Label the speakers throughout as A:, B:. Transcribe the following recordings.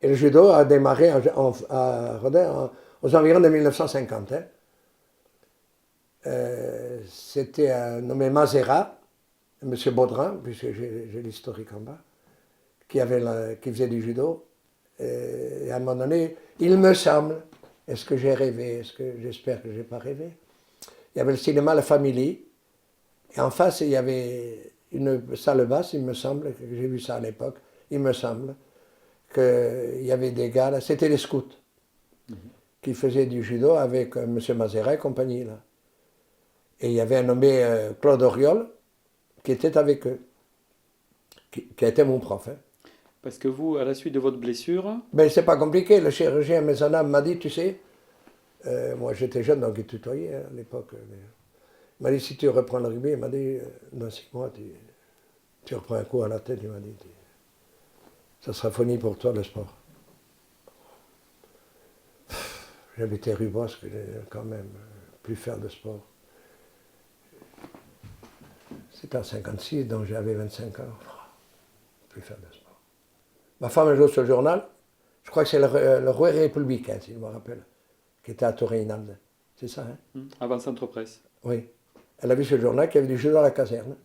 A: Et le judo a démarré à Rodin aux environs de 1950. Hein. C'était nommé Mazera, M. Baudrin, puisque j'ai l'historique en bas, qui faisait du judo. Et à un moment donné, il me semble, est-ce que j'ai rêvé, j'espère que je n'ai pas rêvé, il y avait le cinéma La Famille, et en face, il y avait une salle basse, il me semble, que j'ai vu ça à l'époque, il me semble, qu'il y avait des gars, là, c'était les scouts, qui faisaient du judo avec M. Mazera et compagnie, là. Et il y avait un nommé Claude Auriol, qui était avec eux, qui a été mon prof. Hein.
B: Parce que vous, à la suite de votre blessure,
A: Mais c'est pas compliqué, le chirurgien Maisonnable m'a dit, tu sais, moi j'étais jeune, donc il tutoyait hein, à l'époque. Il m'a dit, si tu reprends le rugby, il m'a dit, dans 6 mois, tu reprends un coup à la tête, il m'a dit, ça sera fini pour toi le sport. J'habitais rue Bosque, quand même, plus faire de sport. C'était en 56, donc j'avais 25 ans. Plus faire de sport. Ma femme, elle joue sur le journal. Je crois que c'est le Roi Républicain, si je me rappelle, qui était à Torreinalde. C'est ça, hein?
B: avant Centre-Presse.
A: Oui. Elle a vu sur le journal qu'il y avait du judo à la caserne.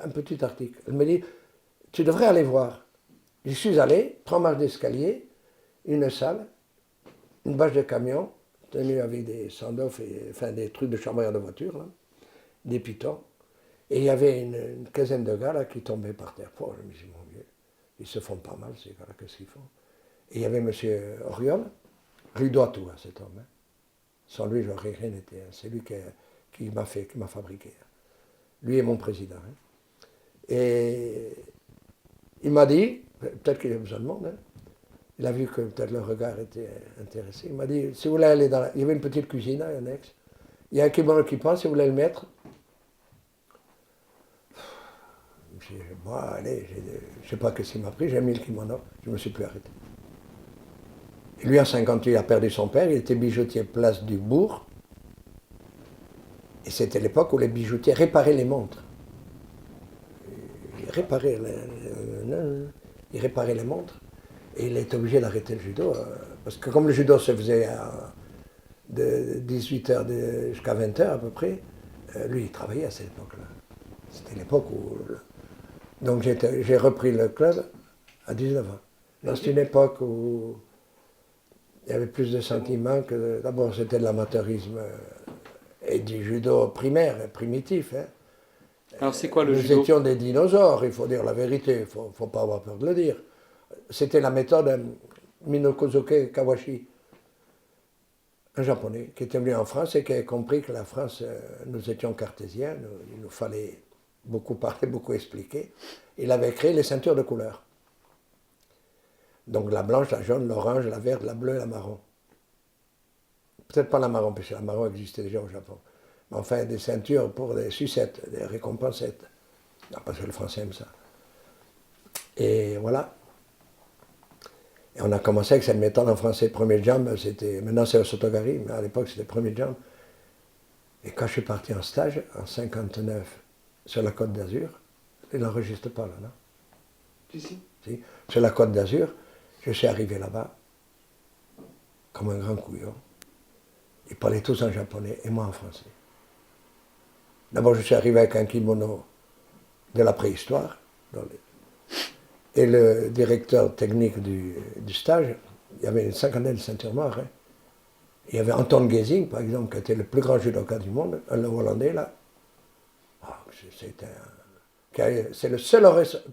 A: Un petit article. Elle me dit, tu devrais aller voir. J'y suis allé, 3 marches d'escalier, une salle, une bâche de camion, tenue avec des sandals, enfin des trucs de chambrière de voiture, là, des pitons. Et il y avait une quinzaine de gars là, qui tombaient par terre. Oh, je me suis dit, mon Dieu, ils se font pas mal, ces gars-là, qu'est-ce qu'ils font? Et il y avait M. Auriol, je lui dois tout à cet homme. Hein. Sans lui, j'aurais rien été. Hein. C'est lui qui m'a fabriqué. Hein. Lui est mon président. Hein. Et il m'a dit, peut-être qu'il a besoin de monde, hein. Il a vu que peut-être le regard était intéressé. Il m'a dit, si vous voulez aller dans il y avait une petite cuisine, hein, annexe. Il y a un kimono qui passe, si vous voulez le mettre. Je me suis dit, bon, allez, je ne sais pas ce qu'il m'a pris, j'ai mis le kimono, je ne me suis plus arrêté. Et lui, en 58, il a perdu son père, il était bijoutier place du Bourg. Et c'était l'époque où les bijoutiers réparaient les montres. Ils réparaient les montres. Et il était obligé d'arrêter le judo, parce que comme le judo se faisait de 18h jusqu'à 20h à peu près, lui, il travaillait à cette époque-là. C'était l'époque où... Donc j'ai repris le club à 19 ans. C'est une époque où il y avait plus de sentiments que... D'abord, c'était de l'amateurisme et du judo primaire, primitif. Hein.
B: Alors c'est quoi le
A: Nous
B: judo?
A: étions des dinosaures, il faut dire la vérité, il ne faut pas avoir peur de le dire. C'était la méthode Minokozuke Kawashi, un japonais qui était venu en France et qui a compris que la France, nous étions cartésiens, il nous fallait beaucoup parler, beaucoup expliquer. Il avait créé les ceintures de couleurs. Donc la blanche, la jaune, l'orange, la verte, la bleue, la marron. Peut-être pas la marron, parce que la marron existait déjà au Japon. Mais enfin, des ceintures pour des sucettes, des récompensettes. Non, parce que le français aime ça. Et voilà. Et on a commencé avec cette méthode en français. Premier jump, c'était. Maintenant c'est au Sotogari, mais à l'époque c'était premier jump. Et quand je suis parti en stage, en 59, sur la Côte d'Azur, il n'enregistre pas là, non? Si. Sur la Côte d'Azur, je suis arrivé là-bas, comme un grand couillon. Ils parlaient tous en japonais et moi en français. D'abord, je suis arrivé avec un kimono de la préhistoire. Et le directeur technique du stage, il y avait une cinquantaine de ceintures noires. Hein. Il y avait Anton Gezing, par exemple, qui était le plus grand judoka du monde, un Hollandais, là. Ah, c'est le seul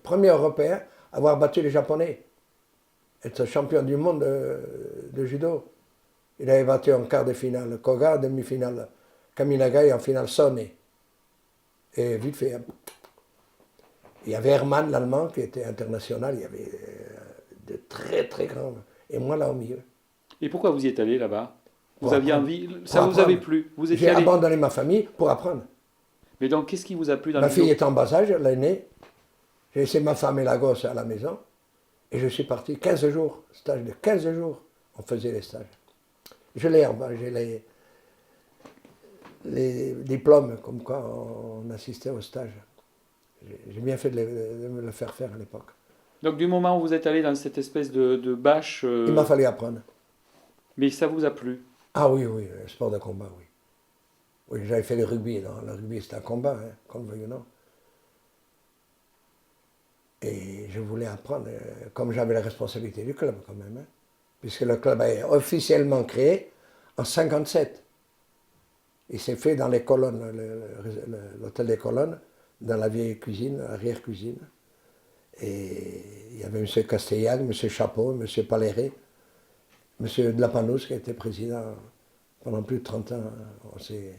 A: premier Européen à avoir battu les Japonais. Être champion du monde de judo. Il avait battu en quart de finale Koga, demi-finale Kaminaga et en finale Sonne. Et vite fait. Il y avait Hermann, l'Allemand, qui était international. Il y avait de très très grands. Et moi là au milieu.
B: Et pourquoi vous y êtes allé là-bas?
A: Pour
B: Vous aviez
A: apprendre.
B: envie,
A: Pour
B: ça vous avait
A: apprendre.
B: plu, vous
A: J'ai
B: étiez allé.
A: abandonné ma famille pour apprendre.
B: Mais donc qu'est-ce qui vous a plu dans le
A: Ma fille
B: judo?
A: est en bas âge, l'aînée. J'ai laissé ma femme et la gosse à la maison. Et je suis parti 15 jours, stage de 15 jours. On faisait les stages. Je l'ai en bas, j'ai les diplômes, comme quoi on assistait au stage. J'ai bien fait de me le faire faire à l'époque.
B: Donc du moment où vous êtes allé dans cette espèce de bâche,
A: Il m'a fallu apprendre.
B: mais ça vous a plu.
A: Ah oui, oui, le sport de combat, oui. Oui, j'avais fait le rugby. Non, le rugby, c'est un combat, hein, qu'on le veuille ou non. Et je voulais apprendre, comme j'avais la responsabilité du club quand même, hein, puisque le club a été officiellement créé en 57. Il s'est fait dans les colonnes, l'hôtel des colonnes, dans la vieille cuisine, l'arrière-cuisine. Et il y avait M. Castellac, M. Chapeau, M. Paléré, M. de la Panouche qui était président pendant plus de 30 ans. On s'est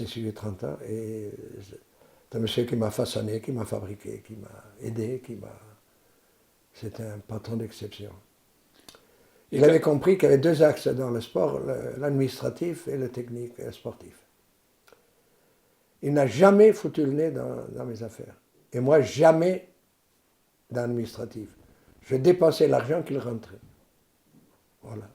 A: suivi 30 ans. Et c'est un monsieur qui m'a façonné, qui m'a fabriqué, qui m'a aidé, C'était un patron d'exception. Il avait compris qu'il y avait deux axes dans le sport, l'administratif et le technique et le sportif. Il n'a jamais foutu le nez dans mes affaires. Et moi, jamais dans l'administratif. Je dépensais l'argent qu'il rentrait. Voilà.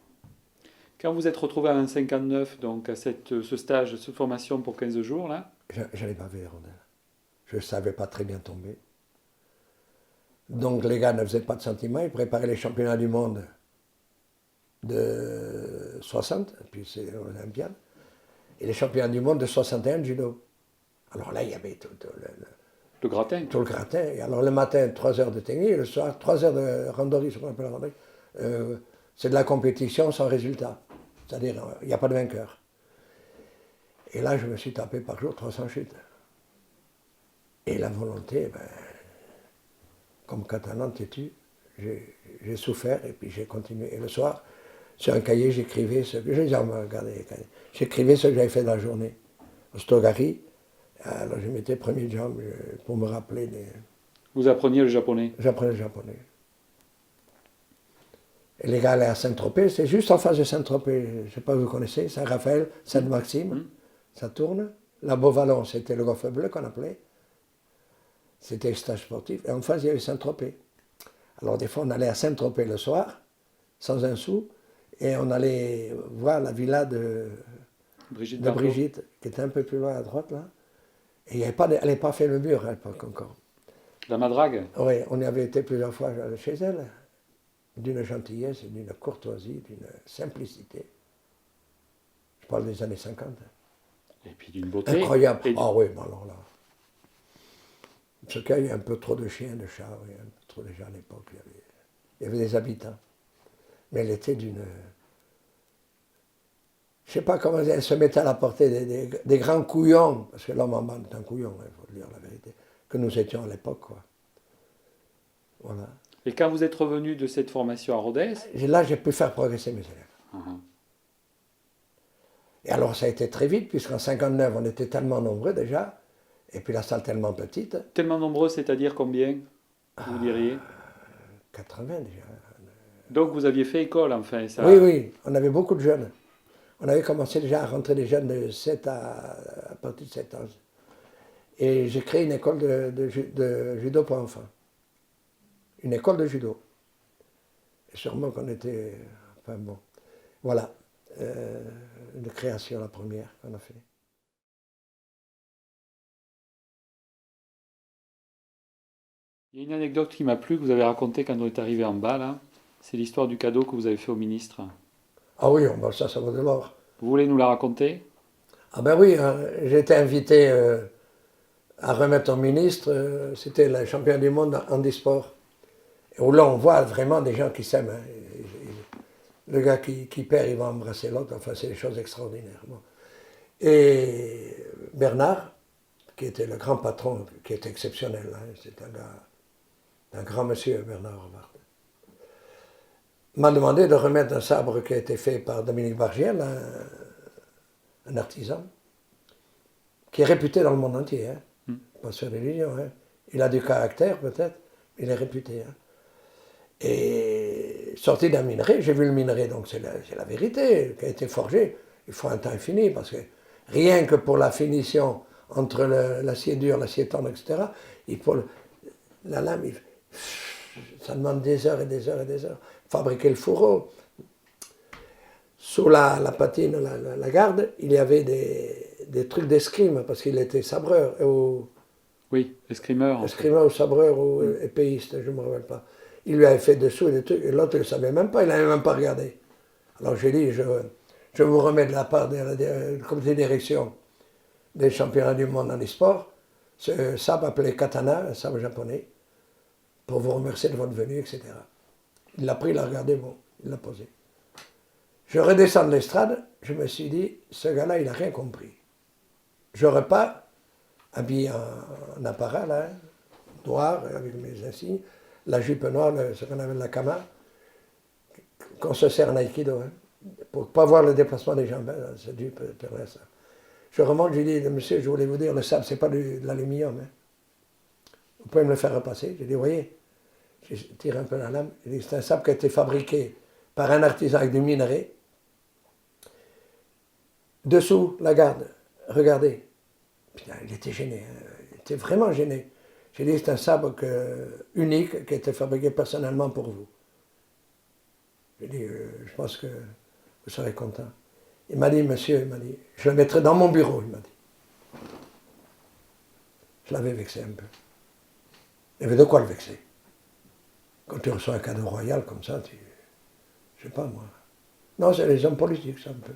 B: Quand vous êtes retrouvé en 59, donc à ce stage, cette formation pour 15 jours, là,
A: Je n'allais pas vers les rondelles. Je ne savais pas très bien tomber. Donc les gars ne faisaient pas de sentiments, ils préparaient les championnats du monde de 60, puis c'est Olympiade, et les championnats du monde de 61 de judo. Alors là, il y avait
B: le gratin.
A: tout le gratin. Et alors le matin, 3 heures de technique, et le soir, 3 heures de randonnée, ce qu'on appelle la randonnée. C'est de la compétition sans résultat. C'est-à-dire, il n'y a pas de vainqueur. Et là, je me suis tapé par jour 300 chutes. Et la volonté, ben, comme catalan têtu, j'ai souffert et puis j'ai continué. Et le soir, sur un cahier, j'écrivais ce que j'écrivais ce que j'avais fait dans la journée. Au Stogari, alors je mettais premier job pour me rappeler des...
B: Vous appreniez le japonais.
A: J'apprenais le japonais. Et les gars allaient à Saint-Tropez, c'est juste en face de Saint-Tropez, je ne sais pas si vous connaissez, Saint-Raphaël, Sainte-Maxime, ça tourne. La Beauvallon, c'était le Golfe Bleu qu'on appelait. C'était le stage sportif. Et en face, il y avait Saint-Tropez. Alors des fois, on allait à Saint-Tropez le soir, sans un sou, et on allait voir la villa de Brigitte, qui était un peu plus loin à droite, là. Et elle n'avait pas fait le mur à l'époque encore.
B: La Madrague.
A: Oui, on y avait été plusieurs fois chez elle, d'une gentillesse, d'une courtoisie, d'une simplicité. Je parle des années 50.
B: Et puis d'une beauté.
A: Incroyable. Ah oui, bon alors là. Parce qu'il y a un peu trop de chiens, de chats, oui, un peu trop de gens à l'époque. Il y avait des habitants. Mais elle était d'une... Je ne sais pas comment elle se mettait à la portée des grands couillons, parce que l'homme en bande est un couillon, il faut dire la vérité, que nous étions à l'époque, quoi. Voilà.
B: Et quand vous êtes revenu de cette formation à Rodez,
A: Là, j'ai pu faire progresser mes élèves. Et alors, ça a été très vite, puisqu'en 59, on était tellement nombreux déjà, et puis la salle tellement petite.
B: Tellement nombreux, c'est-à-dire combien, vous diriez
A: 80 déjà.
B: Donc vous aviez fait école, enfin. Ça...
A: Oui, oui, on avait beaucoup de jeunes. On avait commencé déjà à rentrer des jeunes de 7 à partir de 7 ans. Et j'ai créé une école de judo pour enfants. Une école de judo. Et sûrement qu'on était... Enfin bon. Voilà. Une création, la première qu'on a fait.
B: Il y a une anecdote qui m'a plu, que vous avez racontée quand on est arrivé en bas, là. C'est l'histoire du cadeau que vous avez fait au ministre.
A: Ah oui, bon, ça vaut de l'or.
B: Vous voulez nous la raconter?
A: Ah ben oui, hein, j'ai été invité à remettre au ministre, c'était le champion du monde en handisport. Et où là, on voit vraiment des gens qui s'aiment. Hein. Le gars qui perd, il va embrasser l'autre, enfin, c'est des choses extraordinaires. Bon. Et Bernard, qui était le grand patron, qui était exceptionnel, hein, c'est un grand monsieur, Bernard Horvath, m'a demandé de remettre un sabre qui a été fait par Dominique Bargiel, un artisan, qui est réputé dans le monde entier, hein, pas sur l'illusion. Hein. Il a du caractère peut-être, mais il est réputé. Hein. Et sorti d'un minerai, j'ai vu le minerai, donc c'est la vérité, qui a été forgé. Il faut un temps infini, parce que rien que pour la finition entre l'acier dur, l'acier tendre, etc., la lame, ça demande des heures et des heures et des heures. Fabriquer le fourreau. Sous la patine, la garde, il y avait des trucs d'escrime, parce qu'il était sabreur. Et au
B: Oui, escrimeur.
A: Escrimeur ou sabreur ou épéiste, je ne me rappelle pas. Il lui avait fait dessous et des trucs, et l'autre ne le savait même pas, il n'avait même pas regardé. Alors j'ai dit, je vous remets de la part du comité de direction des championnats du monde en e-sport, ce sabre appelé katana, un sabre japonais, pour vous remercier de votre venue, etc. Il l'a pris, il l'a regardé, bon, il l'a posé. Je redescends de l'estrade, je me suis dit, ce gars-là, il n'a rien compris. Je repars, habillé en apparat, là, noir, avec mes insignes, la jupe noire, ce qu'on appelle la kama, qu'on se sert en aïkido, hein, pour ne pas voir le déplacement des jambes, hein, c'est dû perdre ça. Je remonte, je dis, monsieur, je voulais vous dire, le sable, c'est pas de l'aluminium. Hein. Vous pouvez me le faire repasser. J'ai dit, vous voyez, j'ai tiré un peu la lame. J'ai dit, c'est un sable qui a été fabriqué par un artisan avec du minerai. Dessous, la garde, regardez. Putain, il était gêné, hein. Il était vraiment gêné. J'ai dit, c'est un sabre unique qui a été fabriqué personnellement pour vous. J'ai dit, je pense que vous serez content. Il m'a dit, monsieur, il m'a dit, je le mettrai dans mon bureau, il m'a dit. Je l'avais vexé un peu. Il y avait de quoi le vexer. Quand tu reçois un cadeau royal comme ça, je sais pas moi. Non, c'est les hommes politiques, ça un peu.